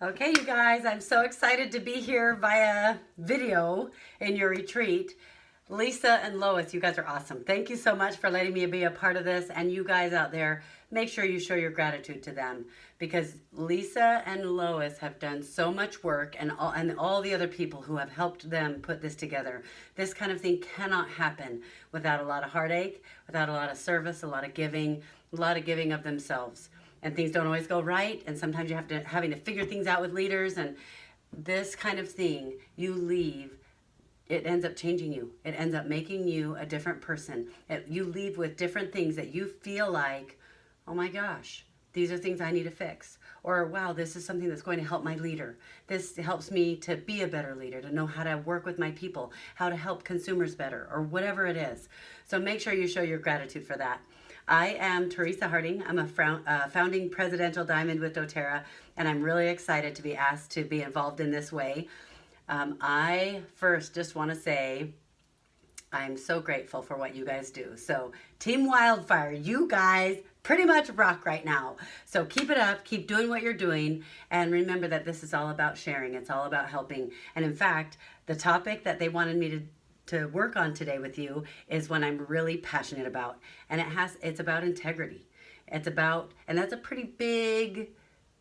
Okay, you guys, I'm so excited to be here via video in your retreat. Lisa and Lois, you guys are awesome. Thank you so much for letting me be a part of this. And you guys out there, make sure you show your gratitude to them because Lisa and Lois have done so much work and all the other people who have helped them put this together. This kind of thing cannot happen without a lot of heartache, without a lot of service, a lot of giving of themselves. And things don't always go right, and sometimes you having to figure things out with leaders, and this kind of thing you leave, it ends up changing you. It ends up making you a different person. You leave with different things that you feel like, oh my gosh, these are things I need to fix. Or wow, this is something that's going to help my leader. This helps me to be a better leader, to know how to work with my people, how to help consumers better, or whatever it is. So make sure you show your gratitude for that. I am Teresa Harding. I'm a founding presidential diamond with doTERRA, and I'm really excited to be asked to be involved in this way. I first just want to say I'm so grateful for what you guys do. So Team Wildfire, you guys pretty much rock right now. So keep it up, keep doing what you're doing, and remember that this is all about sharing. It's all about helping. And in fact, the topic that they wanted me to work on today with you is one I'm really passionate about, and it's about integrity. And that's a pretty big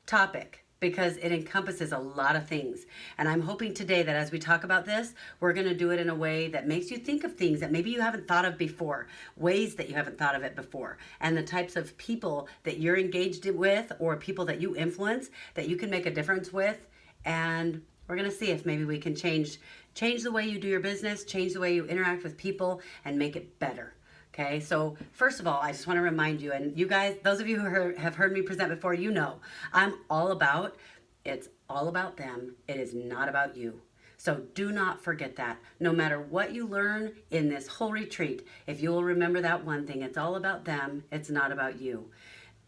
topic because it encompasses a lot of things. And I'm hoping today that as we talk about this, we're going to do it in a way that makes you think of things that maybe you haven't thought of before, ways that you haven't thought of it before, and the types of people that you're engaged with or people that you influence that you can make a difference with. And we're going to see if maybe we can change the way you do your business, change the way you interact with people, and make it better. Okay, so first of all, I just want to remind you, and you guys, those of you who have heard me present before, you know, it's all about them. It is not about you. So do not forget that. No matter what you learn in this whole retreat, if you will remember that one thing, it's all about them. It's not about you.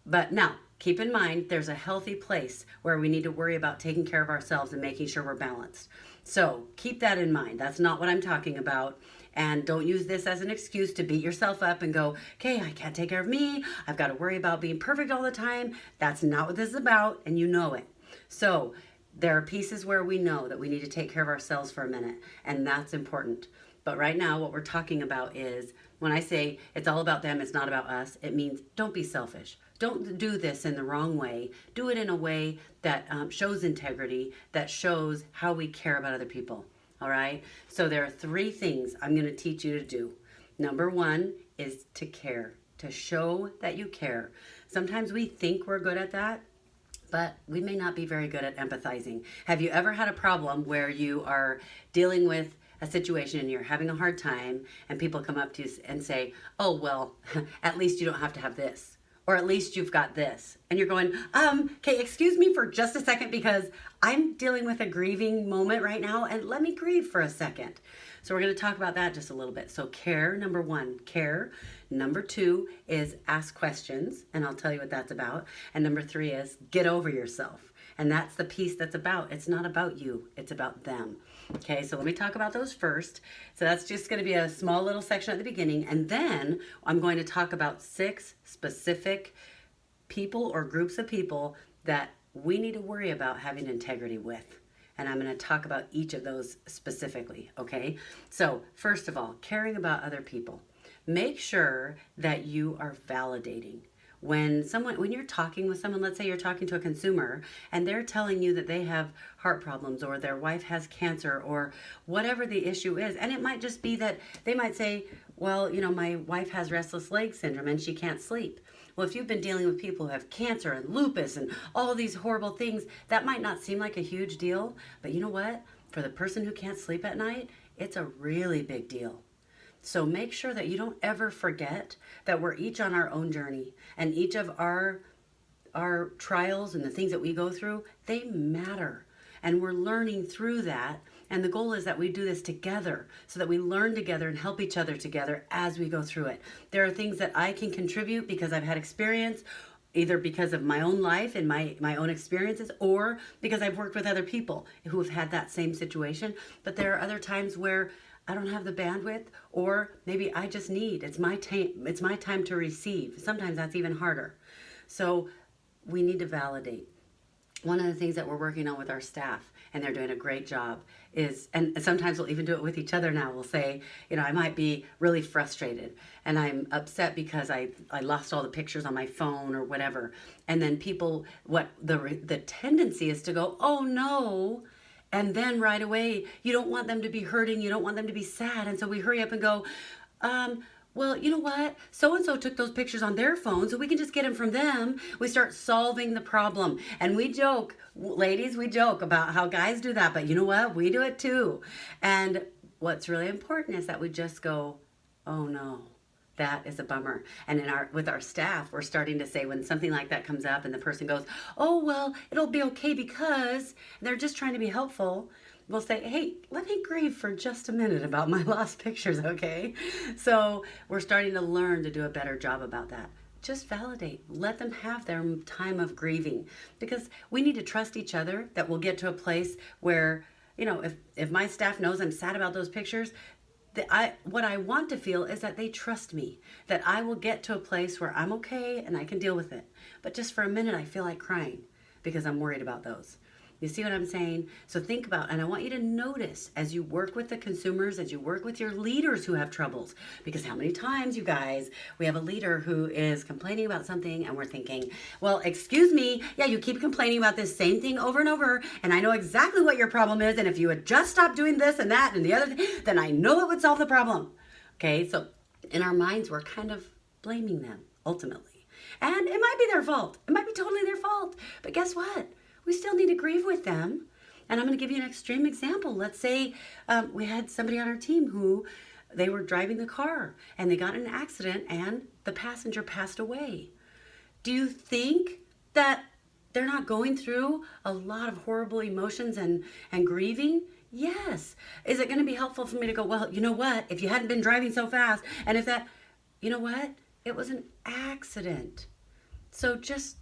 But now, keep in mind, there's a healthy place where we need to worry about taking care of ourselves and making sure we're balanced. So keep that in mind. That's not what I'm talking about. And don't use this as an excuse to beat yourself up and go, okay, I can't take care of me. I've got to worry about being perfect all the time. That's not what this is about, and you know it. So there are pieces where we know that we need to take care of ourselves for a minute, and that's important. But right now, what we're talking about is when I say it's all about them, it's not about us, it means don't be selfish. Don't do this in the wrong way. Do it in a way that shows integrity, that shows how we care about other people. All right? So there are 3 things I'm going to teach you to do. Number 1 is to care, to show that you care. Sometimes we think we're good at that, but we may not be very good at empathizing. Have you ever had a problem where you are dealing with a situation and you're having a hard time and people come up to you and say, oh, well, at least you don't have to have this. Or at least you've got this. And you're going, okay, excuse me for just a second because I'm dealing with a grieving moment right now and let me grieve for a second. So we're going to talk about that just a little bit. So care, number 1, care. Number 2 is ask questions, and I'll tell you what that's about. And number 3 is get over yourself. And that's the piece that's about. It's not about you. It's about them. Okay, so let me talk about those first. So that's just going to be a small little section at the beginning. And then I'm going to talk about 6 specific people or groups of people that we need to worry about having integrity with. And I'm going to talk about each of those specifically, okay? So first of all, caring about other people. Make sure that you are validating. When you're talking with someone, let's say you're talking to a consumer and they're telling you that they have heart problems or their wife has cancer or whatever the issue is, and it might just be that they might say, well, you know, my wife has restless leg syndrome and she can't sleep. Well, if you've been dealing with people who have cancer and lupus and all these horrible things, that might not seem like a huge deal, but you know what? For the person who can't sleep at night, it's a really big deal. So make sure that you don't ever forget that we're each on our own journey, and each of our trials and the things that we go through, they matter. And we're learning through that. And the goal is that we do this together so that we learn together and help each other together as we go through it. There are things that I can contribute because I've had experience, either because of my own life and my own experiences, or because I've worked with other people who have had that same situation. But there are other times where I don't have the bandwidth, or maybe I just need, it's my time to receive. Sometimes that's even harder. So we need to validate. one of the things that we're working on with our staff, and they're doing a great job, is, and sometimes we'll even do it with each other now. We'll say, I might be really frustrated and I'm upset because I lost all the pictures on my phone or whatever. And then people, what the tendency is to go, oh no. And then right away, you don't want them to be hurting. You don't want them to be sad. And so we hurry up and go, well, you know what? So-and-so took those pictures on their phone, so we can just get them from them. We start solving the problem. And we joke, ladies, we joke about how guys do that. But you know what? We do it too. And what's really important is that we just go, oh no, that is a bummer. And with our staff, we're starting to say when something like that comes up and the person goes, oh, well, it'll be okay because they're just trying to be helpful. We'll say, hey, let me grieve for just a minute about my lost pictures, okay? So we're starting to learn to do a better job about that. Just validate. Let them have their time of grieving, because we need to trust each other that we'll get to a place where, if my staff knows I'm sad about those pictures, what I want to feel is that they trust me, that I will get to a place where I'm okay and I can deal with it. But just for a minute, I feel like crying because I'm worried about those. You see what I'm saying? So think about, and I want you to notice as you work with the consumers, as you work with your leaders who have troubles, because how many times, you guys, we have a leader who is complaining about something and we're thinking, well, excuse me, yeah, you keep complaining about this same thing over and over, and I know exactly what your problem is, and if you would just stop doing this and that and the other thing, then I know it would solve the problem. Okay, so in our minds, we're kind of blaming them, ultimately. And it might be their fault. It might be totally their fault. But guess what? We still need to grieve with them. And I'm going to give you an extreme example. Let's say we had somebody on our team who they were driving the car and they got in an accident and the passenger passed away. Do you think that they're not going through a lot of horrible emotions and grieving? Yes. Is it going to be helpful for me to go, well, you know what? If you hadn't been driving so fast, and if that, you know what? It was an accident. So just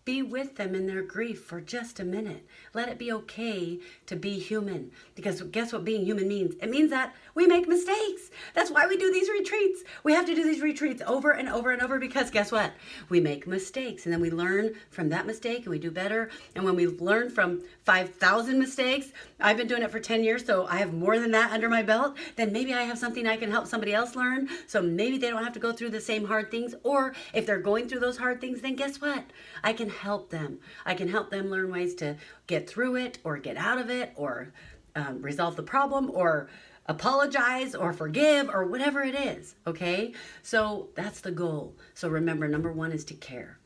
be with them in their grief for just a minute. Let it be okay to be human. Because guess what being human means? It means that we make mistakes. That's why we do these retreats. We have to do these retreats over and over and over because guess what? We make mistakes and then we learn from that mistake and we do better. And when we learn from 5,000 mistakes, I've been doing it for 10 years, so I have more than that under my belt, then maybe I have something I can help somebody else learn. So maybe they don't have to go through the same hard things. Or if they're going through those hard things, then guess what? I can help them. I can help them learn ways to get through it or get out of it or resolve the problem or apologize or forgive or whatever it is, okay? So that's the goal. So remember, number one is to care.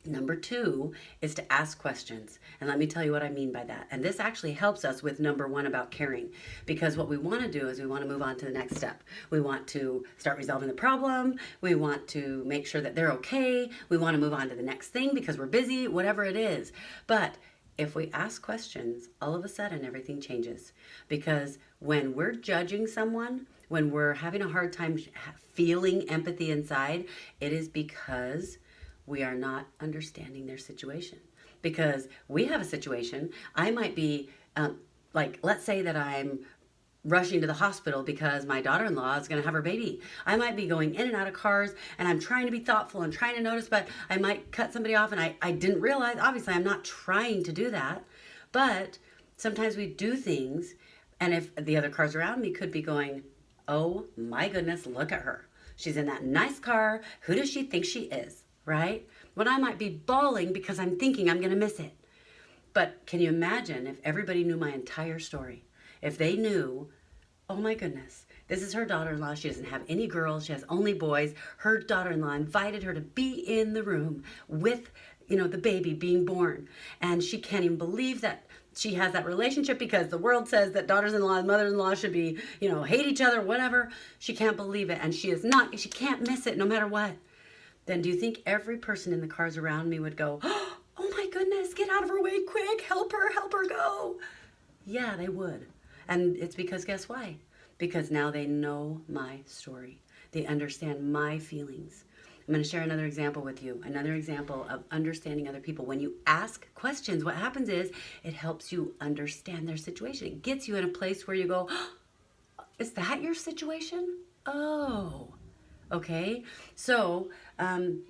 Number two is to ask questions. And let me tell you what I mean by that. And this actually helps us with number one about caring. Because what we want to do is we want to move on to the next step. We want to start resolving the problem. We want to make sure that they're okay. We want to move on to the next thing because we're busy, whatever it is. But if we ask questions, all of a sudden everything changes. Because when we're judging someone, when we're having a hard time feeling empathy inside, it is because we are not understanding their situation. Because we have a situation, I might be, let's say that I'm rushing to the hospital because my daughter-in-law is going to have her baby. I might be going in and out of cars and I'm trying to be thoughtful and trying to notice, but I might cut somebody off and I didn't realize, obviously I'm not trying to do that, but sometimes we do things and if the other cars around me could be going, oh my goodness, look at her. She's in that nice car. Who does she think she is? Right? When I might be bawling because I'm thinking I'm going to miss it. But can you imagine if everybody knew my entire story? If they knew, oh my goodness, this is her daughter-in-law. She doesn't have any girls. She has only boys. Her daughter-in-law invited her to be in the room with, the baby being born. And she can't even believe that she has that relationship because the world says that daughters-in-law and mothers-in-law should be, hate each other, whatever. She can't believe it. And she can't miss it no matter what. Then do you think every person in the cars around me would go, oh my goodness, get out of her way quick, help her go. Yeah, they would. And it's because guess why? Because now they know my story. They understand my feelings. I'm going to share another example with you, another example of understanding other people. When you ask questions, what happens is it helps you understand their situation. It gets you in a place where you go, oh, is that your situation? Oh. Okay, so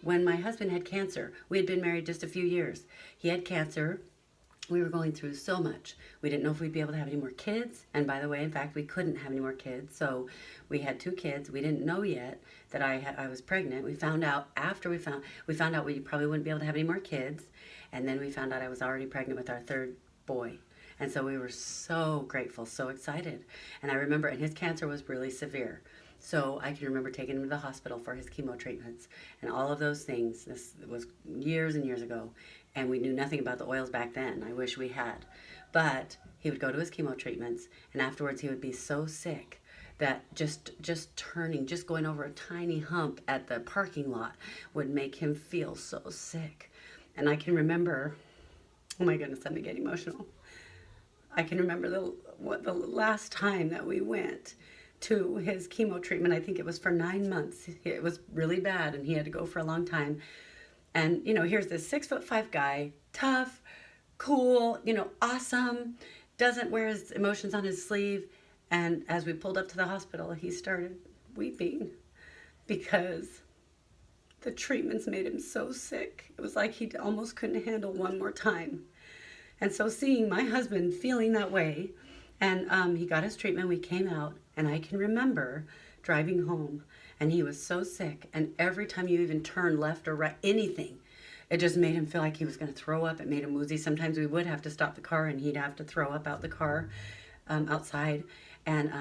when my husband had cancer, we had been married just a few years. He had cancer We were going through so much. We didn't know if we'd be able to have any more kids. And by the way, in fact, we couldn't have any more kids. So we had 2 kids. We didn't know yet that I was pregnant. We found out after we found out we probably wouldn't be able to have any more kids. And then we found out I was already pregnant with our third boy. And so we were so grateful, so excited. And I remember, and his cancer was really severe. So I can remember taking him to the hospital for his chemo treatments and all of those things. This was years and years ago. And we knew nothing about the oils back then. I wish we had. But he would go to his chemo treatments, and afterwards he would be so sick that just going over a tiny hump at the parking lot would make him feel so sick. And I can remember, oh my goodness, I'm getting emotional. I can remember the last time that we went to his chemo treatment. I think it was for 9 months. It was really bad, and he had to go for a long time. And, here's this 6'5" guy, tough, cool, awesome, doesn't wear his emotions on his sleeve. And as we pulled up to the hospital, he started weeping because the treatments made him so sick. It was like he almost couldn't handle one more time. And so seeing my husband feeling that way, and he got his treatment, we came out, and I can remember driving home, and he was so sick, and every time you even turned left or right, anything, it just made him feel like he was going to throw up. It made him woozy. Sometimes we would have to stop the car, and he'd have to throw up out the car outside. And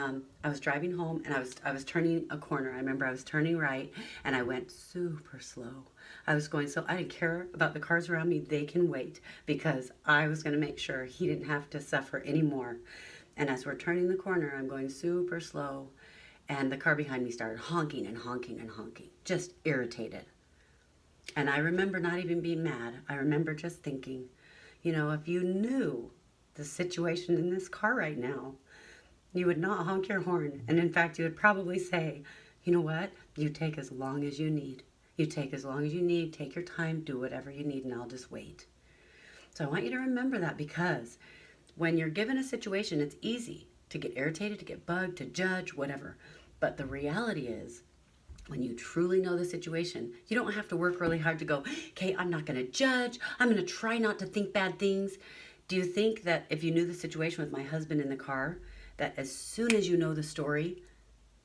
I was driving home, and I was turning a corner. I remember I was turning right, and I went super slow. I was going so I didn't care about the cars around me. They can wait, because I was going to make sure he didn't have to suffer anymore. And as we're turning the corner, I'm going super slow. And the car behind me started honking and honking and honking, just irritated. And I remember not even being mad. I remember just thinking, if you knew the situation in this car right now, you would not honk your horn. And in fact, you would probably say, you know what? You take as long as you need. You take as long as you need. Take your time. Do whatever you need, and I'll just wait. So I want you to remember that, because when you're given a situation, it's easy to get irritated, to get bugged, to judge, whatever. But the reality is, when you truly know the situation, you don't have to work really hard to go, okay, I'm not going to judge. I'm going to try not to think bad things. Do you think that if you knew the situation with my husband in the car, that as soon as you know the story,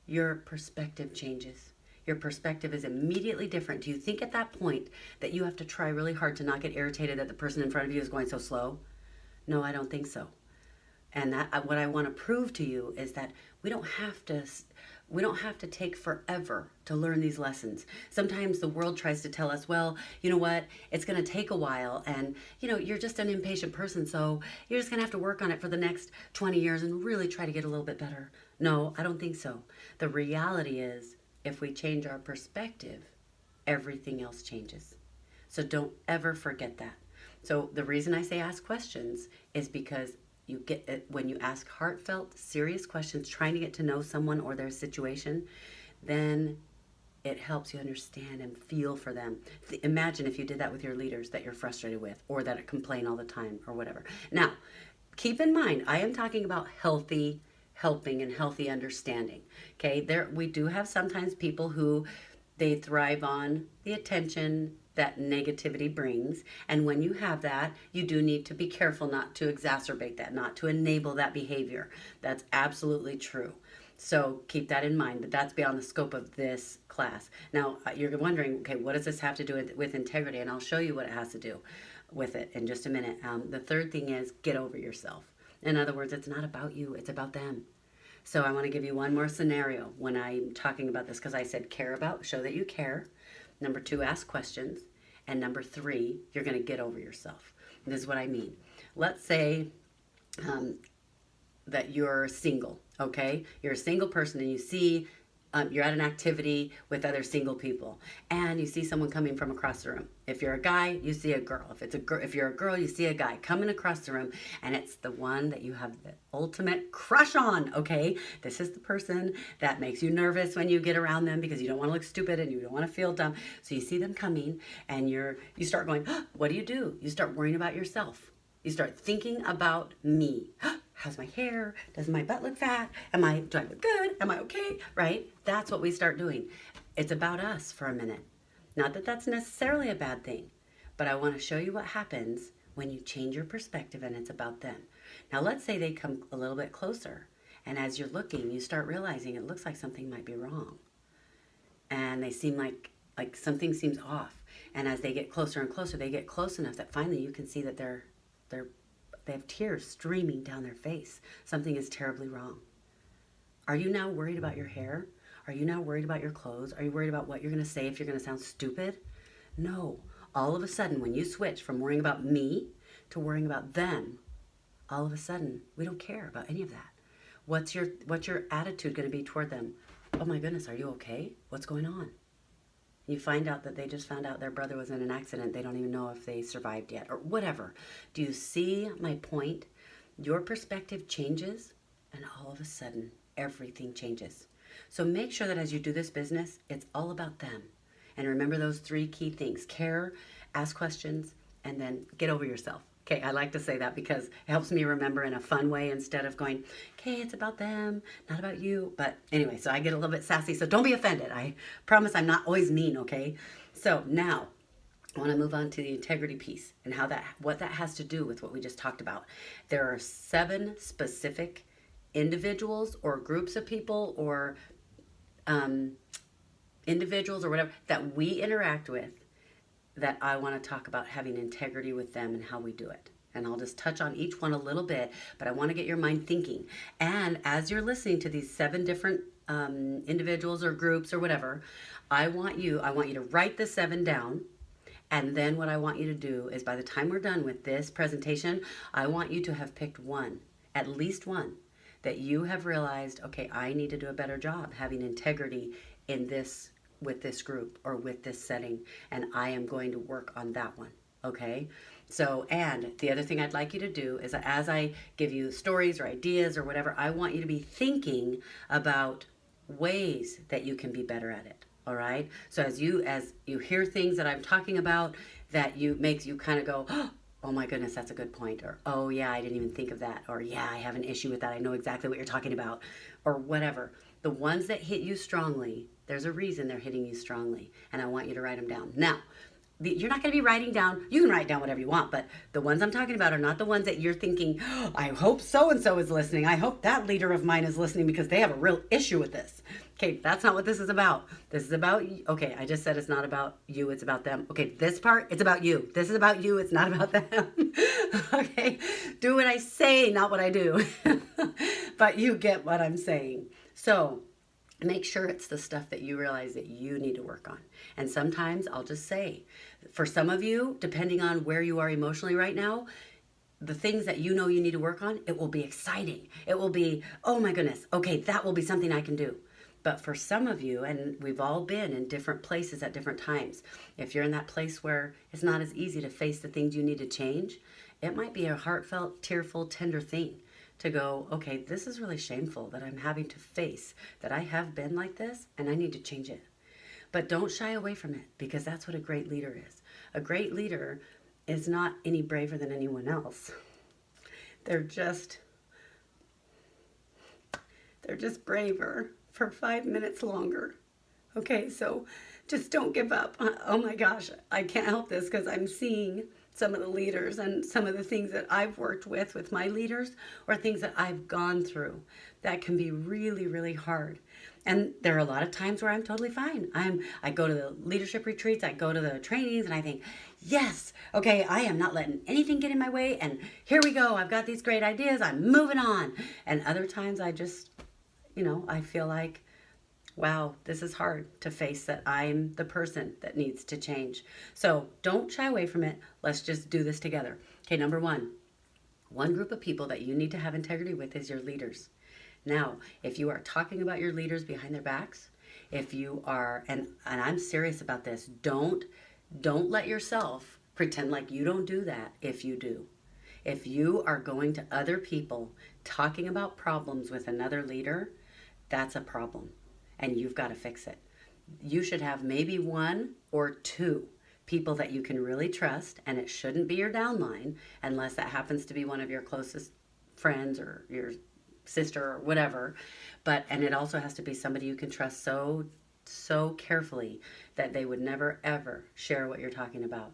your perspective changes? Your perspective is immediately different. Do you think at that point that you have to try really hard to not get irritated that the person in front of you is going so slow? No, I don't think so. And that what I want to prove to you is that we don't have to take forever to learn these lessons. Sometimes the world tries to tell us, well, you know what, it's going to take a while, and you're just an impatient person, so you're just going to have to work on it for the next 20 years and really try to get a little bit better. No, I don't think so. The reality is, if we change our perspective, everything else changes. So don't ever forget that. So the reason I say ask questions is because you get it when you ask heartfelt, serious questions, trying to get to know someone or their situation, then it helps you understand and feel for them. Imagine if you did that with your leaders that you're frustrated with, or that complain all the time, or whatever. Now, keep in mind, I am talking about healthy helping and healthy understanding. Okay, we do have sometimes people who they thrive on the attention that negativity brings. And when you have that, you do need to be careful not to exacerbate that, not to enable that behavior. That's absolutely true. So keep that in mind, but that's beyond the scope of this class. Now, you're wondering, okay, what does this have to do with integrity? And I'll show you what it has to do with it in just a minute. The third thing is get over yourself. In other words, it's not about you, it's about them. So I want to give you one more scenario when I'm talking about this, because I said care about, show that you care. Number 2, ask questions. And number 3, you're going to get over yourself. And this is what I mean. Let's say that you're single, okay? You're a single person, and you see you're at an activity with other single people, and you see someone coming from across the room. If you're a guy, you see a girl. If you're a girl, you see a guy coming across the room, and it's the one that you have the ultimate crush on, okay? This is the person that makes you nervous when you get around them, because you don't want to look stupid and you don't want to feel dumb. So you see them coming, and you start going, what do? You start worrying about yourself. You start thinking about me. How's my hair? Does my butt look fat? Do I look good? Am I okay? Right? That's what we start doing. It's about us for a minute. Not that that's necessarily a bad thing, But I want to show you what happens when you change your perspective and it's about them. Now, let's say they come a little bit closer, and as you're looking, you start realizing it looks like something might be wrong. And they seem like something seems off. And as they get closer and closer, they get close enough that finally you can see that they have tears streaming down their face. Something is terribly wrong. Are you now worried about your hair? Are you now worried about your clothes? Are you worried about what you're going to say if you're going to sound stupid? No. All of a sudden, when you switch from worrying about me to worrying about them, all of a sudden, we don't care about any of that. What's your attitude going to be toward them? Oh my goodness, are you okay? What's going on? You find out that they just found out their brother was in an accident. They don't even know if they survived yet or whatever. Do you see my point? Your perspective changes, and all of a sudden, everything changes. So make sure that as you do this business, it's all about them. And remember those 3 key things: care, ask questions, and then get over yourself. Okay, I like to say that because it helps me remember in a fun way instead of going, okay, it's about them, not about you. But anyway, so I get a little bit sassy, so don't be offended. I promise I'm not always mean, okay? So now I want to move on to the integrity piece and what that has to do with what we just talked about. There are 7 specific individuals or groups of people or individuals or whatever that we interact with that I want to talk about having integrity with them and how we do it. And I'll just touch on each one a little bit, but I want to get your mind thinking. And as you're listening to these 7 different individuals or groups or whatever, I want you to write the 7 down. And then what I want you to do is, by the time we're done with this presentation, I want you to have picked one, at least one, that you have realized, okay, I need to do a better job having integrity in this, with this group or with this setting, and I am going to work on that one, okay? So, and the other thing I'd like you to do is, as I give you stories or ideas or whatever, I want you to be thinking about ways that you can be better at it, all right? So as you hear things that I'm talking about that makes you kind of go, oh my goodness, that's a good point, or oh yeah, I didn't even think of that, or yeah, I have an issue with that, I know exactly what you're talking about, or whatever. The ones that hit you strongly, there's a reason they're hitting you strongly, and I want you to write them down. Now, you're not going to be writing down, you can write down whatever you want, but the ones I'm talking about are not the ones that you're thinking, oh, I hope so-and-so is listening. I hope that leader of mine is listening because they have a real issue with this. Okay, that's not what this is about. This is about, okay, I just said it's not about you, it's about them. Okay, this part, it's about you. This is about you, it's not about them. Okay, do what I say, not what I do. But you get what I'm saying. So, make sure it's the stuff that you realize that you need to work on. And sometimes I'll just say, for some of you, depending on where you are emotionally right now, the things that you know you need to work on, it will be exciting. It will be, oh my goodness, okay, that will be something I can do. But for some of you, and we've all been in different places at different times, if you're in that place where it's not as easy to face the things you need to change, it might be a heartfelt, tearful, tender thing to go, okay, this is really shameful that I'm having to face that I have been like this and I need to change it. But don't shy away from it, because that's what a great leader is. A great leader is not any braver than anyone else. They're just braver for 5 minutes longer. Okay, so just don't give up. Oh my gosh, I can't help this because I'm seeing some of the leaders and some of the things that I've worked with my leaders, or things that I've gone through that can be really, really hard. And there are a lot of times where I'm totally fine. I go to the leadership retreats, I go to the trainings, and I think, yes, okay, I am not letting anything get in my way, and here we go, I've got these great ideas, I'm moving on. And other times I just, I feel like, wow, this is hard to face that I'm the person that needs to change. So don't shy away from it. Let's just do this together. Okay, number one group of people that you need to have integrity with is your leaders. Now, if you are talking about your leaders behind their backs, if you are, and I'm serious about this, don't let yourself pretend like you don't do that if you do. If you are going to other people talking about problems with another leader, that's a problem. And you've got to fix it. You should have maybe 1 or 2 people that you can really trust, and it shouldn't be your downline unless that happens to be one of your closest friends or your sister or whatever. And it also has to be somebody you can trust so carefully that they would never ever share what you're talking about.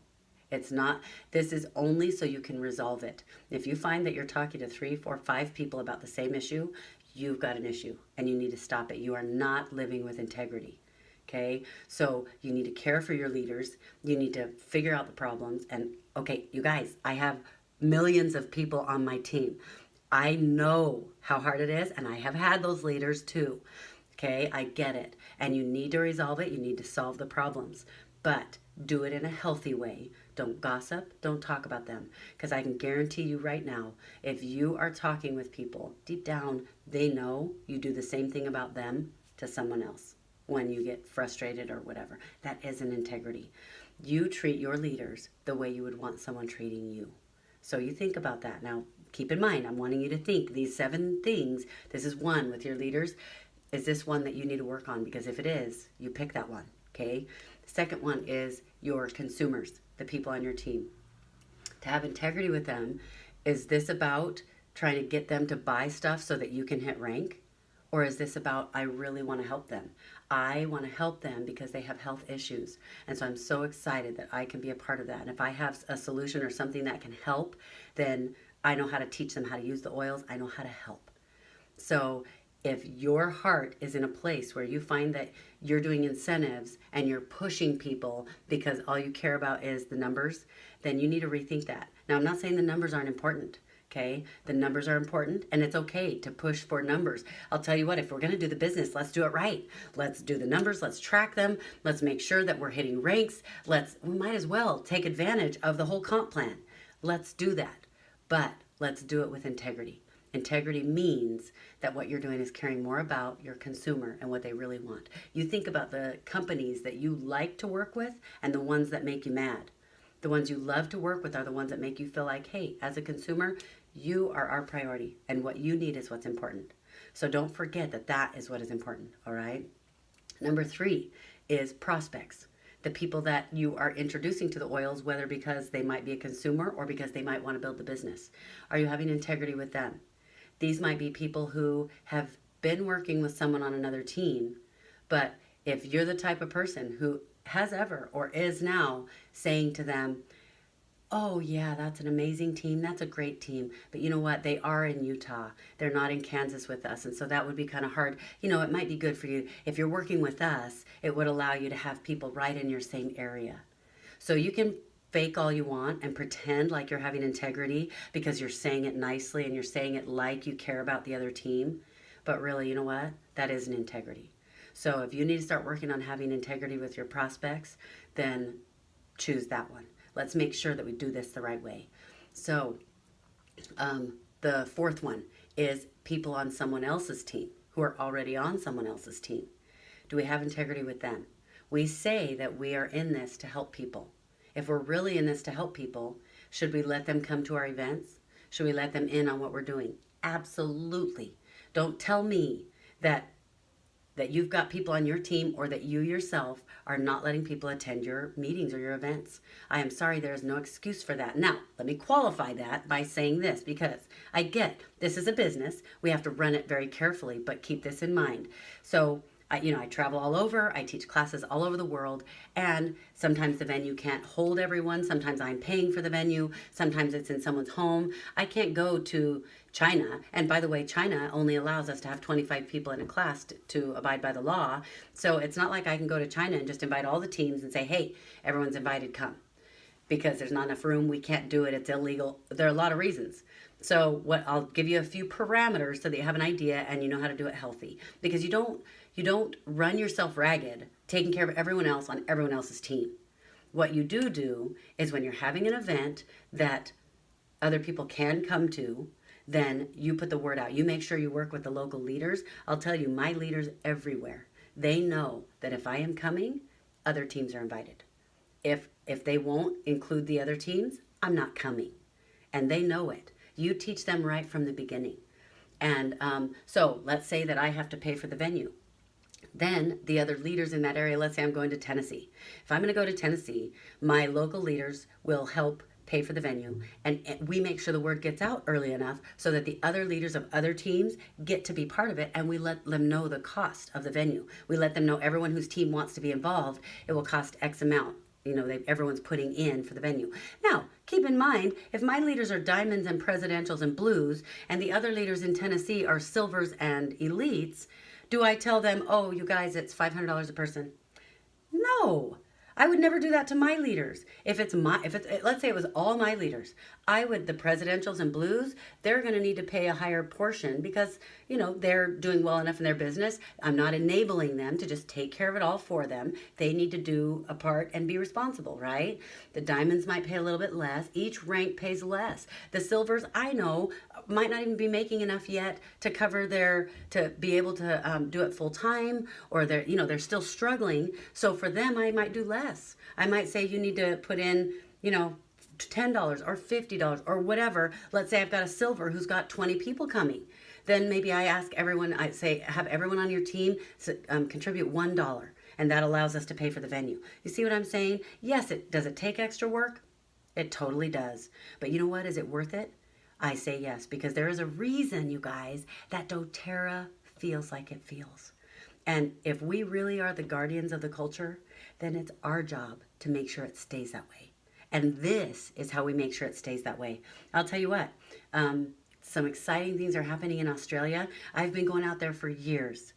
It's not, this is only so you can resolve it. If you find that you're talking to 3, 4, 5 people about the same issue, you've got an issue and you need to stop it. You are not living with integrity. Okay, so you need to care for your leaders. You need to figure out the problems. And okay, you guys, I have millions of people on my team. I know how hard it is, and I have had those leaders too. Okay, I get it. And you need to resolve it. You need to solve the problems. But do it in a healthy way. Don't gossip. Don't talk about them. Because I can guarantee you right now, if you are talking with people, deep down, they know you do the same thing about them to someone else when you get frustrated or whatever. That isn't integrity. You treat your leaders the way you would want someone treating you. So you think about that. Now, keep in mind, I'm wanting you to think these 7 things. This is one with your leaders. Is this one that you need to work on? Because if it is, you pick that one, okay? The second one is your consumers, the people on your team. To have integrity with them, is this about trying to get them to buy stuff so that you can hit rank? Or is this about, I really want to help them? I want to help them because they have health issues. And so I'm so excited that I can be a part of that. And if I have a solution or something that can help, then I know how to teach them how to use the oils. I know how to help. So if your heart is in a place where you find that you're doing incentives and you're pushing people because all you care about is the numbers, then you need to rethink that. Now, I'm not saying the numbers aren't important. Okay, the numbers are important, and it's okay to push for numbers. I'll tell you what, if we're going to do the business, let's do it right. Let's do the numbers, let's track them, let's make sure that we're hitting ranks. We might as well take advantage of the whole comp plan. Let's do that, but let's do it with integrity. Integrity means that what you're doing is caring more about your consumer and what they really want. You think about the companies that you like to work with and the ones that make you mad. The ones you love to work with are the ones that make you feel like, hey, as a consumer, you are our priority, and what you need is what's important. So don't forget that that is what is important, all right? Number 3 is prospects, the people that you are introducing to the oils, whether because they might be a consumer or because they might want to build the business. Are you having integrity with them? These might be people who have been working with someone on another team, but if you're the type of person who has ever or is now saying to them, oh yeah, that's an amazing team, that's a great team, but you know what, they are in Utah, they're not in Kansas with us, and so that would be kind of hard. You know, it might be good for you if you're working with us. It would allow you to have people right in your same area. So you can fake all you want and pretend like you're having integrity because you're saying it nicely and you're saying it like you care about the other team, but really, you know what, that isn't integrity. So if you need to start working on having integrity with your prospects, then choose that one. Let's make sure that we do this the right way. So the 4th one is people on someone else's team who are already on someone else's team. Do we have integrity with them? We say that we are in this to help people. If we're really in this to help people, should we let them come to our events? Should we let them in on what we're doing? Absolutely. Don't tell me that you've got people on your team or that you yourself are not letting people attend your meetings or your events. I am sorry, there is no excuse for that. Now, let me qualify that by saying this, because I get this is a business. We have to run it very carefully, but keep this in mind. So I travel all over, I teach classes all over the world, and sometimes the venue can't hold everyone. Sometimes I'm paying for the venue. Sometimes it's in someone's home. I can't go to China. And by the way, China only allows us to have 25 people in a class to abide by the law. So it's not like I can go to China and just invite all the teams and say, hey, everyone's invited, come. Because there's not enough room, we can't do it, it's illegal. There are a lot of reasons. So I'll give you a few parameters so that you have an idea and you know how to do it healthy. Because you don't run yourself ragged taking care of everyone else on everyone else's team. What you do is when you're having an event that other people can come to, then you put the word out. You make sure you work with the local leaders. I'll tell you, my leaders everywhere, they know that if I am coming, other teams are invited. If they won't include the other teams, I'm not coming. And they know it. You teach them right from the beginning. And so let's say that I have to pay for the venue. Then the other leaders in that area, let's say I'm going to Tennessee. If I'm going to go to Tennessee, my local leaders will help pay for the venue, and we make sure the word gets out early enough so that the other leaders of other teams get to be part of it, and we let them know the cost of the venue. We let them know everyone whose team wants to be involved, it will cost X amount. everyone's putting in for the venue. Now, keep in mind, if my leaders are diamonds and presidentials and blues, and the other leaders in Tennessee are silvers and elites, do I tell them, oh, you guys, it's $500 a person? No, I would never do that to my leaders. If it's let's say it was all my leaders, the presidentials and blues, they're going to need to pay a higher portion because, they're doing well enough in their business. I'm not enabling them to just take care of it all for them. They need to do a part and be responsible, right? The diamonds might pay a little bit less. Each rank pays less. The silvers, I know, might not even be making enough yet to cover to be able to do it full time, or they're still struggling. So for them, I might do less. I might say you need to put in, $10 or $50 or whatever. Let's say I've got a silver who's got 20 people coming. Then maybe I ask everyone, I say, have everyone on your team contribute $1, and that allows us to pay for the venue. You see what I'm saying? Yes, does it take extra work? It totally does. But you know what? Is it worth it? I say yes, because there is a reason, you guys, that doTERRA feels like it feels. And if we really are the guardians of the culture, then it's our job to make sure it stays that way. And this is how we make sure it stays that way. I'll tell you what, some exciting things are happening in Australia. I've been going out there for years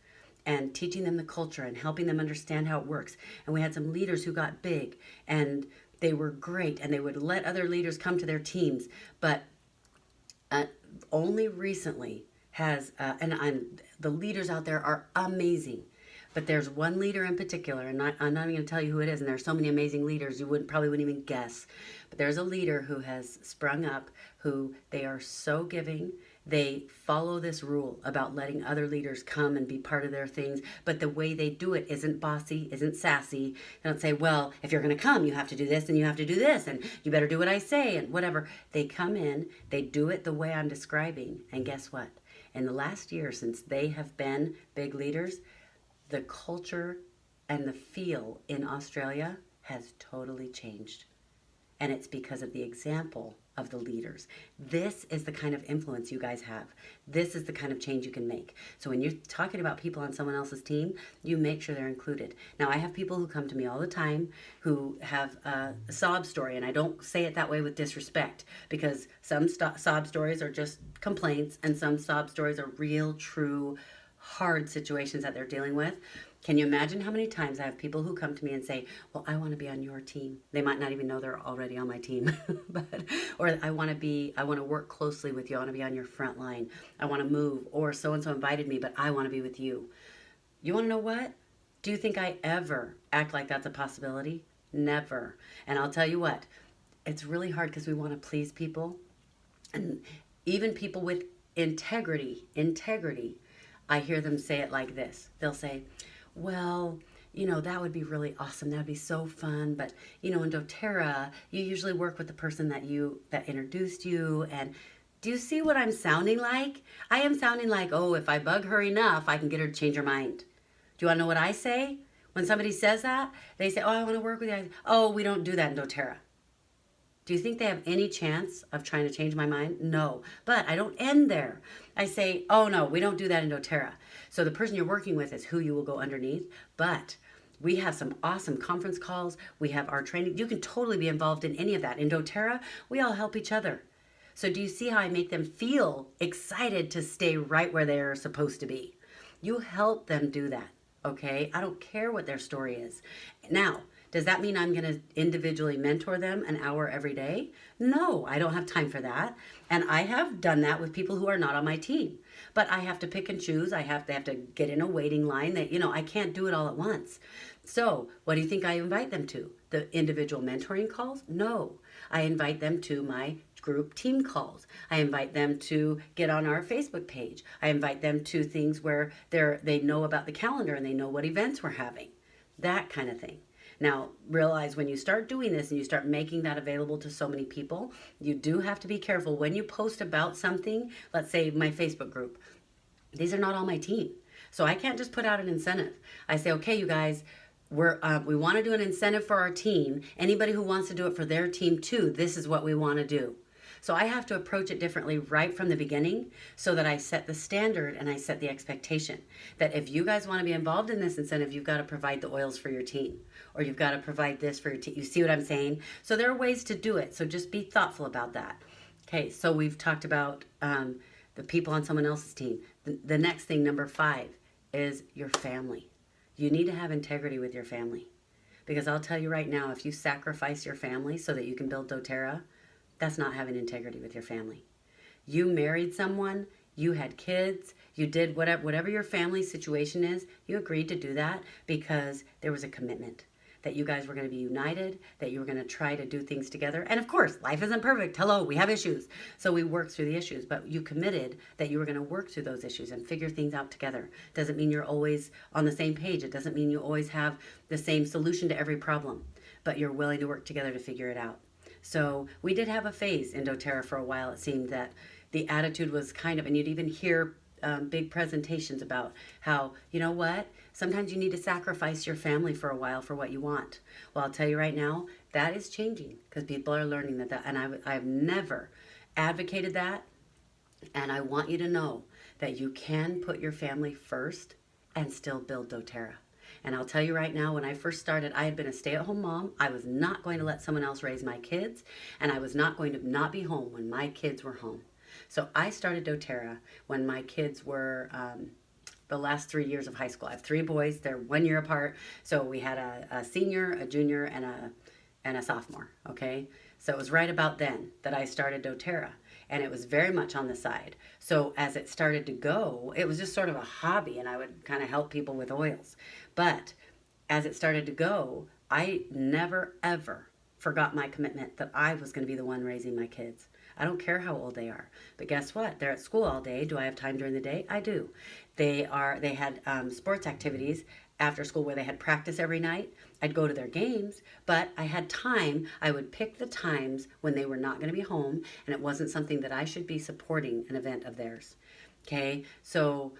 and teaching them the culture and helping them understand how it works. And we had some leaders who got big, and they were great, and they would let other leaders come to their teams. But only recently the leaders out there are amazing. But there's one leader in particular, and I'm not even going to tell you who it is, and there's so many amazing leaders you probably wouldn't even guess. But there's a leader who has sprung up, who they are so giving. They follow this rule about letting other leaders come and be part of their things, but the way they do it isn't bossy, isn't sassy. They don't say, well, if you're going to come, you have to do this, and you have to do this, and you better do what I say, and whatever. They come in, they do it the way I'm describing, and guess what? In the last year, since they have been big leaders, the culture and the feel in Australia has totally changed. And it's because of the example of the leaders. This is the kind of influence you guys have. This is the kind of change you can make. So when you're talking about people on someone else's team, you make sure they're included. Now, I have people who come to me all the time who have a sob story, and I don't say it that way with disrespect, because some sob stories are just complaints, and some sob stories are real, true, hard situations that they're dealing with. Can you imagine how many times I have people who come to me and say, well, I want to be on your team. They might not even know they're already on my team, or I want to work closely with you. I want to be on your front line. I want to move, or so-and-so invited me, but I want to be with you. You want to know what? Do you think I ever act like that's a possibility? Never. And I'll tell you what, it's really hard because we want to please people, and even people with integrity, I hear them say it like this. They'll say, well, that would be really awesome. That would be so fun. But, in doTERRA, you usually work with the person that introduced you. And do you see what I'm sounding like? I am sounding like, oh, if I bug her enough, I can get her to change her mind. Do you want to know what I say? When somebody says that, they say, oh, I want to work with you. Oh, we don't do that in doTERRA. Do you think they have any chance of trying to change my mind? No. But I don't end there. I say, oh no, we don't do that in doTERRA. So the person you're working with is who you will go underneath. But we have some awesome conference calls. We have our training. You can totally be involved in any of that. In doTERRA, we all help each other. So do you see how I make them feel excited to stay right where they're supposed to be? You help them do that, okay? I don't care what their story is. Now, does that mean I'm going to individually mentor them an hour every day? No, I don't have time for that. And I have done that with people who are not on my team. But I have to pick and choose. They have to get in a waiting line. I can't do it all at once. So what do you think I invite them to? The individual mentoring calls? No. I invite them to my group team calls. I invite them to get on our Facebook page. I invite them to things where they know about the calendar and they know what events we're having. That kind of thing. Now, realize when you start doing this and you start making that available to so many people, you do have to be careful. When you post about something, let's say my Facebook group, these are not all my team. So I can't just put out an incentive. I say, okay, you guys, we want to do an incentive for our team. Anybody who wants to do it for their team too, this is what we want to do. So I have to approach it differently right from the beginning so that I set the standard and I set the expectation that if you guys want to be involved in this incentive, you've got to provide the oils for your team, or you've got to provide this for your team. You see what I'm saying? So there are ways to do it. So just be thoughtful about that. Okay, so we've talked about the people on someone else's team. The next thing, number 5, is your family. You need to have integrity with your family. Because I'll tell you right now, if you sacrifice your family so that you can build doTERRA, that's not having integrity with your family. You married someone, you had kids, you did whatever your family situation is, you agreed to do that because there was a commitment that you guys were going to be united, that you were going to try to do things together. And of course, life isn't perfect. Hello, we have issues. So we work through the issues, but you committed that you were going to work through those issues and figure things out together. Doesn't mean you're always on the same page. It doesn't mean you always have the same solution to every problem, but you're willing to work together to figure it out. So we did have a phase in doTERRA for a while. It seemed that the attitude was kind of, and you'd even hear big presentations about how, you know what, sometimes you need to sacrifice your family for a while for what you want. Well, I'll tell you right now, that is changing because people are learning that, and I've never advocated that. And I want you to know that you can put your family first and still build doTERRA. And I'll tell you right now, when I first started, I had been a stay-at-home mom. I was not going to let someone else raise my kids, and I was not going to not be home when my kids were home. So I started doTERRA when my kids were the last 3 years of high school. I have 3 boys. They're 1 year apart. So we had a senior, a junior, and a sophomore, okay? So it was right about then that I started doTERRA, and it was very much on the side. So as it started to go, it was just sort of a hobby, and I would kind of help people with oils. But as it started to go, I never, ever forgot my commitment that I was going to be the one raising my kids. I don't care how old they are. But guess what? They're at school all day. Do I have time during the day? I do. They had sports activities after school where they had practice every night. I'd go to their games, but I had time. I would pick the times when they were not going to be home, and it wasn't something that I should be supporting an event of theirs. Okay? So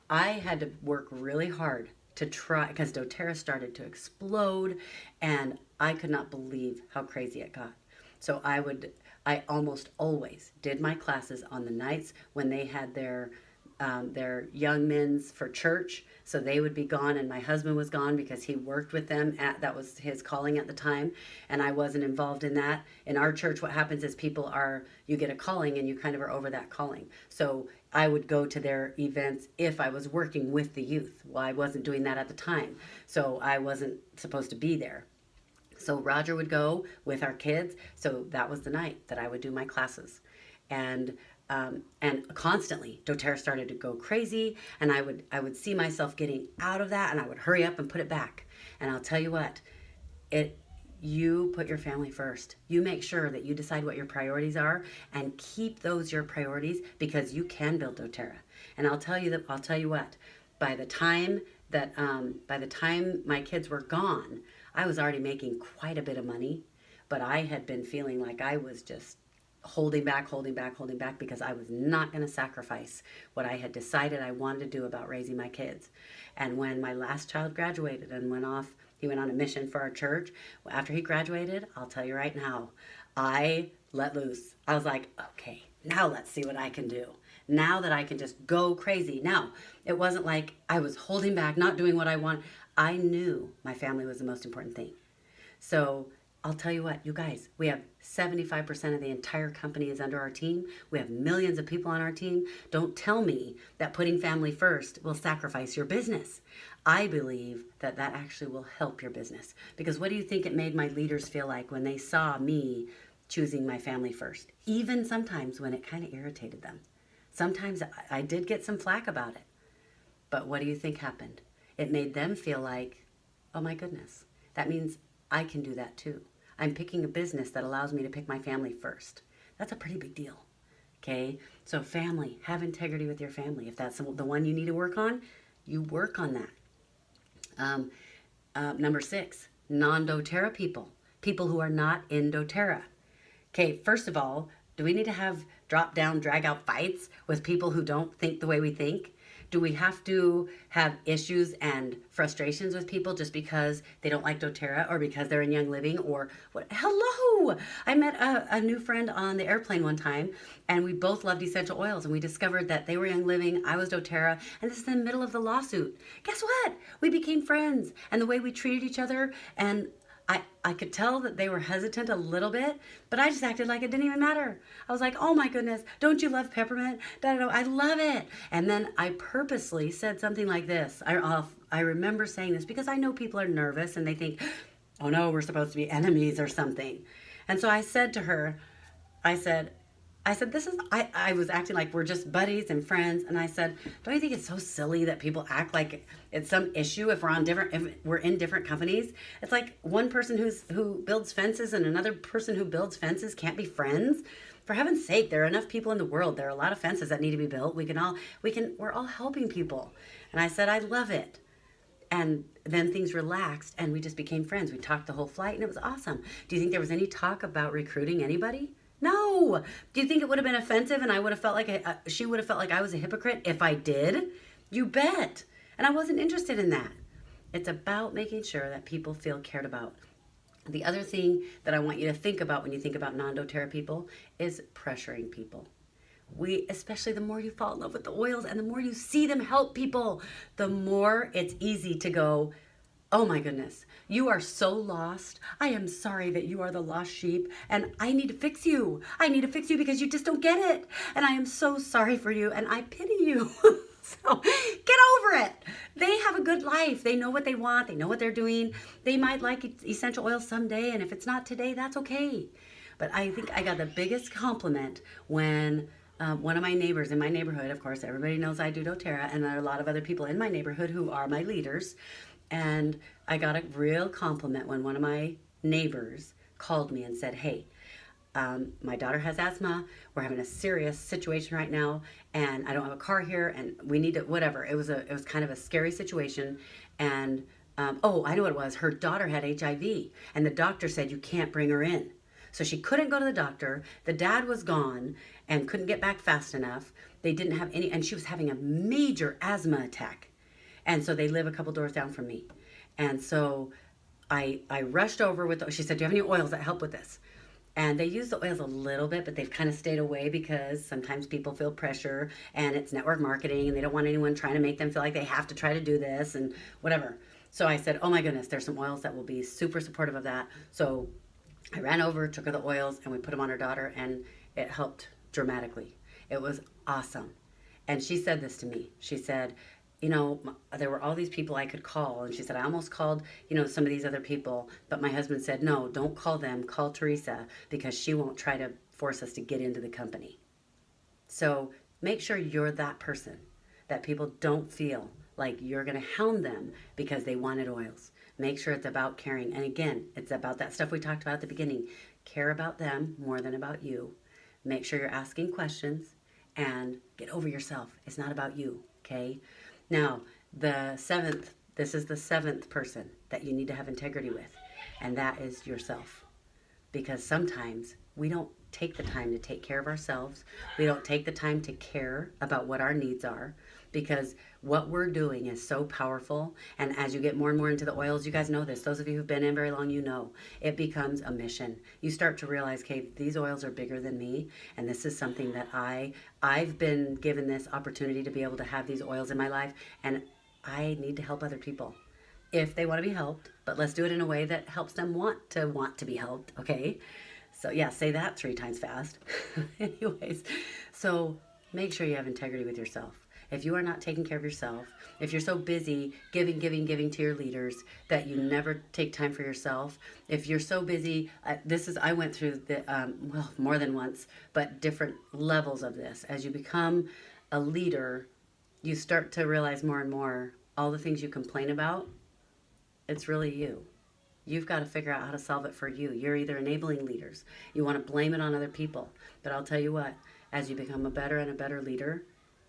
I had to work really hard to try, because doTERRA started to explode, and I could not believe how crazy it got. So I almost always did my classes on the nights when they had their young men's for church. So they would be gone, and my husband was gone because he worked with them. That was his calling at the time, and I wasn't involved in that. In our church, what happens is you get a calling and you kind of are over that calling. So I would go to their events if I was working with the youth. Well, I wasn't doing that at the time, so I wasn't supposed to be there. So Roger would go with our kids. So that was the night that I would do my classes. And constantly doTERRA started to go crazy, and I would see myself getting out of that, and I would hurry up and put it back. And I'll tell you what, you put your family first. You make sure that you decide what your priorities are and keep those your priorities, because you can build doTERRA. And I'll tell you what, by the time my kids were gone, I was already making quite a bit of money, but I had been feeling like I was just holding back because I was not going to sacrifice what I had decided I wanted to do about raising my kids. And when my last child graduated and he went on a mission for our church. After he graduated, I'll tell you right now, I let loose. I was like, okay, now let's see what I can do. Now that I can just go crazy. Now, it wasn't like I was holding back, not doing what I want. I knew my family was the most important thing. So I'll tell you what, you guys, we have 75% of the entire company is under our team. We have millions of people on our team. Don't tell me that putting family first will sacrifice your business. I believe that actually will help your business. Because what do you think it made my leaders feel like when they saw me choosing my family first? Even sometimes when it kind of irritated them. Sometimes I did get some flack about it. But what do you think happened? It made them feel like, oh my goodness, that means I can do that too. I'm picking a business that allows me to pick my family first. That's a pretty big deal, okay? So family, have integrity with your family. If that's the one you need to work on, you work on that. Number 6, non-doTERRA people. People who are not in doTERRA. Okay, first of all, do we need to have drop-down, drag-out fights with people who don't think the way we think? Do we have to have issues and frustrations with people just because they don't like doTERRA or because they're in Young Living or what? Hello! I met a new friend on the airplane one time, and we both loved essential oils, and we discovered that they were Young Living, I was doTERRA, and this is in the middle of the lawsuit. Guess what? We became friends, and the way we treated each other, and I could tell that they were hesitant a little bit, but I just acted like it didn't even matter. I was like, oh my goodness, don't you love peppermint? I love it. And then I purposely said something like this. I remember saying this because I know people are nervous and they think, oh no, we're supposed to be enemies or something. And so I said to her, I said, I was acting like we're just buddies and friends. And I said, don't you think it's so silly that people act like it's some issue if we're in different companies? It's like one person who builds fences and another person who builds fences can't be friends. For heaven's sake, there are enough people in the world. There are a lot of fences that need to be built. We're all helping people. And I said, I love it. And then things relaxed and we just became friends. We talked the whole flight and it was awesome. Do you think there was any talk about recruiting anybody? No. Do you think it would have been offensive and I would have felt like she would have felt like I was a hypocrite if I did? You bet. And I wasn't interested in that. It's about making sure that people feel cared about. The other thing that I want you to think about when you think about non-doTERRA people is pressuring people. Especially the more you fall in love with the oils and the more you see them help people, the more it's easy to go, oh my goodness, you are so lost. I am sorry that you are the lost sheep and I need to fix you. I need to fix you because you just don't get it. And I am so sorry for you and I pity you. So get over it. They have a good life. They know what they want. They know what they're doing. They might like essential oils someday, and if it's not today, that's okay. But I think I got the biggest compliment when one of my neighbors in my neighborhood, of course, everybody knows I do doTERRA, and there are a lot of other people in my neighborhood who are my leaders. And I got a real compliment when one of my neighbors called me and said, hey, my daughter has asthma. We're having a serious situation right now, and I don't have a car here, and we need to whatever. It was kind of a scary situation, and oh, I know what it was. Her daughter had HIV, and the doctor said you can't bring her in, so she couldn't go to the doctor. The dad was gone and couldn't get back fast enough. They didn't have any, and she was having a major asthma attack, and so they live a couple doors down from me, and so I rushed over with. She said, "Do you have any oils that help with this?" And they use the oils a little bit, but they've kind of stayed away because sometimes people feel pressure and it's network marketing and they don't want anyone trying to make them feel like they have to try to do this and whatever. So I said, oh my goodness, there's some oils that will be super supportive of that. So I ran over, took her the oils, and we put them on her daughter, and it helped dramatically. It was awesome. And she said this to me. She said, you know, there were all these people I could call. And she said, I almost called, some of these other people. But my husband said, no, don't call them. Call Teresa because she won't try to force us to get into the company. So make sure you're that person that people don't feel like you're going to hound them because they wanted oils. Make sure it's about caring. And again, it's about that stuff we talked about at the beginning. Care about them more than about you. Make sure you're asking questions and get over yourself. It's not about you, okay? Now, this is the seventh person that you need to have integrity with, and that is yourself. Because sometimes we don't take the time to take care of ourselves. We don't take the time to care about what our needs are, because what we're doing is so powerful. And as you get more and more into the oils, you guys know this. Those of you who've been in very long, it becomes a mission. You start to realize, okay, these oils are bigger than me, and this is something that I've been given this opportunity to be able to have these oils in my life, and I need to help other people if they want to be helped, but let's do it in a way that helps them want to be helped, okay? So yeah, say that 3 times fast. Anyways, so make sure you have integrity with yourself. If you are not taking care of yourself, if you're so busy giving to your leaders that you never take time for yourself, if you're so busy, I went through more than once, but different levels of this. As you become a leader, you start to realize more and more all the things you complain about, it's really you. You've got to figure out how to solve it for you. You're either enabling leaders. You want to blame it on other people. But I'll tell you what, as you become a better and a better leader,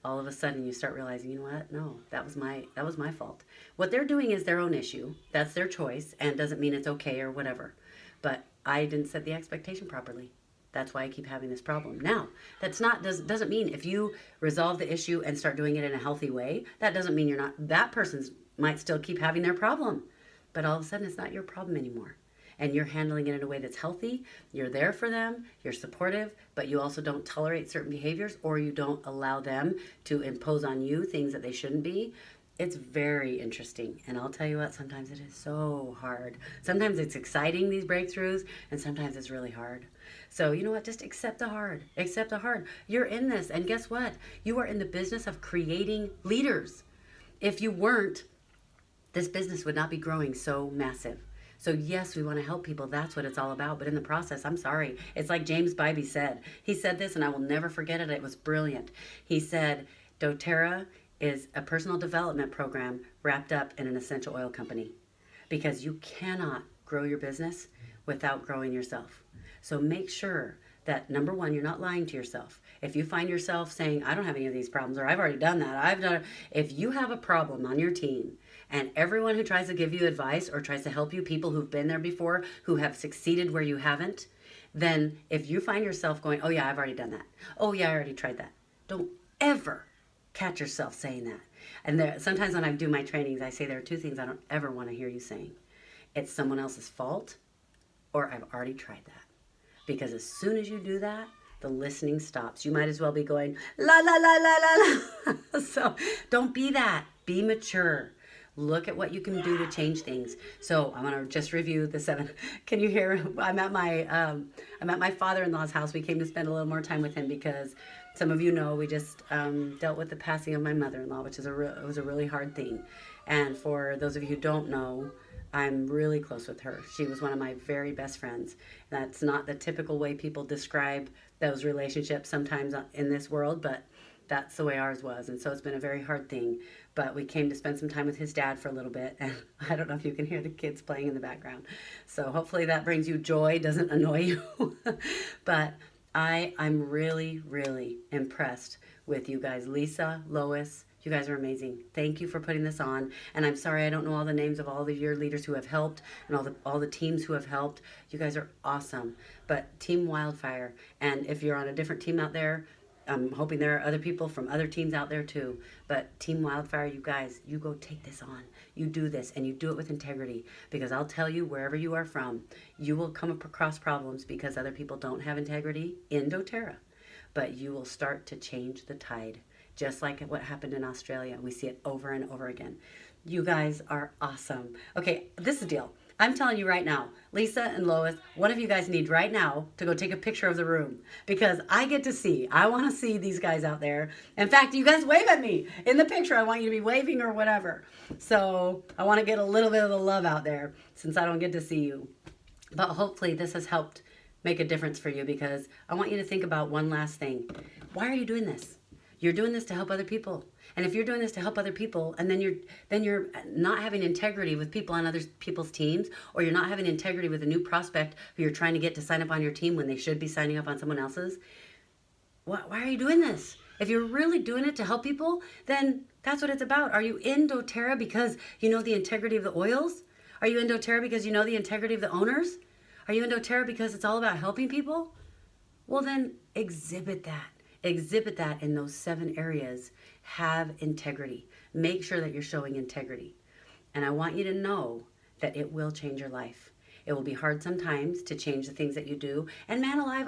all of a sudden you start realizing, you know what? No, that was my fault. What they're doing is their own issue. That's their choice, and doesn't mean it's okay or whatever. But I didn't set the expectation properly. That's why I keep having this problem. Now, doesn't mean if you resolve the issue and start doing it in a healthy way, that doesn't mean you're not, that person's might still keep having their problem. But all of a sudden it's not your problem anymore. And you're handling it in a way that's healthy. You're there for them, you're supportive, but you also don't tolerate certain behaviors, or you don't allow them to impose on you things that they shouldn't be. It's very interesting. And I'll tell you what, sometimes it is so hard. Sometimes it's exciting, these breakthroughs, and sometimes it's really hard. So you know what, just accept the hard. Accept the hard. You're in this, and guess what? You are in the business of creating leaders. If you weren't, this business would not be growing so massive. So yes, we want to help people. That's what it's all about. But in the process, I'm sorry. It's like James Bybee said. He said this, and I will never forget it. It was brilliant. He said, doTERRA is a personal development program wrapped up in an essential oil company, because you cannot grow your business without growing yourself. So make sure that, number one, you're not lying to yourself. If you find yourself saying, I don't have any of these problems, or I've already done that, I've done it. If you have a problem on your team, and everyone who tries to give you advice or tries to help you, people who've been there before, who have succeeded where you haven't, then if you find yourself going, oh yeah, I've already done that. Oh yeah, I already tried that. Don't ever catch yourself saying that. And sometimes when I do my trainings, I say there are two things I don't ever want to hear you saying. It's someone else's fault, or I've already tried that. Because as soon as you do that, the listening stops. You might as well be going, la, la, la, la, la, la. So don't be that. Be mature. Look at what you can do to change things. So I want to just review the 7. Can you hear? I'm at my father-in-law's house. We came to spend a little more time with him because some of you know we just dealt with the passing of my mother-in-law, which is it was a really hard thing. And for those of you who don't know, I'm really close with her. She was one of my very best friends. That's not the typical way people describe those relationships sometimes in this world, but that's the way ours was. And so it's been a very hard thing. But we came to spend some time with his dad for a little bit. And I don't know if you can hear the kids playing in the background. So hopefully that brings you joy, doesn't annoy you. But I'm really, really impressed with you guys. Lisa, Lois, you guys are amazing. Thank you for putting this on. And I'm sorry I don't know all the names of all of your leaders who have helped and all the teams who have helped. You guys are awesome. But Team Wildfire, and if you're on a different team out there, I'm hoping there are other people from other teams out there too. But Team Wildfire, you guys, you go take this on. You do this, and you do it with integrity. Because I'll tell you, wherever you are from, you will come across problems because other people don't have integrity in doTERRA. But you will start to change the tide. Just like what happened in Australia. We see it over and over again. You guys are awesome. Okay, this is the deal. I'm telling you right now, Lisa and Lois, one of you guys need right now to go take a picture of the room, because I want to see these guys out there. In fact, you guys wave at me in the picture. I want you to be waving or whatever. So I want to get a little bit of the love out there since I don't get to see you. But hopefully this has helped make a difference for you, because I want you to think about one last thing. Why are you doing this? You're doing this to help other people. And if you're doing this to help other people, and then you're not having integrity with people on other people's teams, or you're not having integrity with a new prospect who you're trying to get to sign up on your team when they should be signing up on someone else's, why are you doing this? If you're really doing it to help people, then that's what it's about. Are you in doTERRA because you know the integrity of the oils? Are you in doTERRA because you know the integrity of the owners? Are you in doTERRA because it's all about helping people? Well, then exhibit that. Exhibit that in those 7 areas. Have integrity. Make sure that you're showing integrity. And I want you to know that it will change your life. It will be hard sometimes to change the things that you do. And man alive,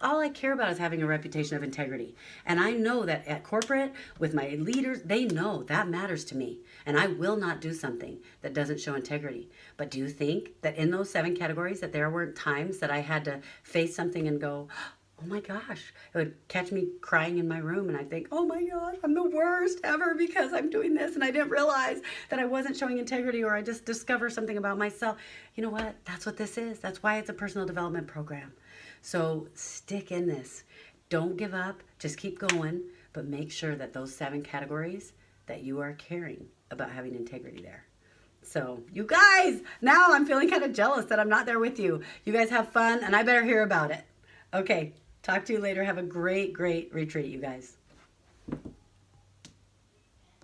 all I care about is having a reputation of integrity. And I know that at corporate, with my leaders, they know that matters to me. And I will not do something that doesn't show integrity. But do you think that in those 7 categories that there weren't times that I had to face something and go, oh my gosh, it would catch me crying in my room, and I think, oh my gosh, I'm the worst ever because I'm doing this and I didn't realize that I wasn't showing integrity, or I just discovered something about myself. You know what? That's what this is. That's why it's a personal development program. So stick in this. Don't give up. Just keep going, but make sure that those 7 categories that you are caring about having integrity there. So you guys, now I'm feeling kind of jealous that I'm not there with you. You guys have fun, and I better hear about it. Okay. Talk to you later. Have a great, great retreat, you guys.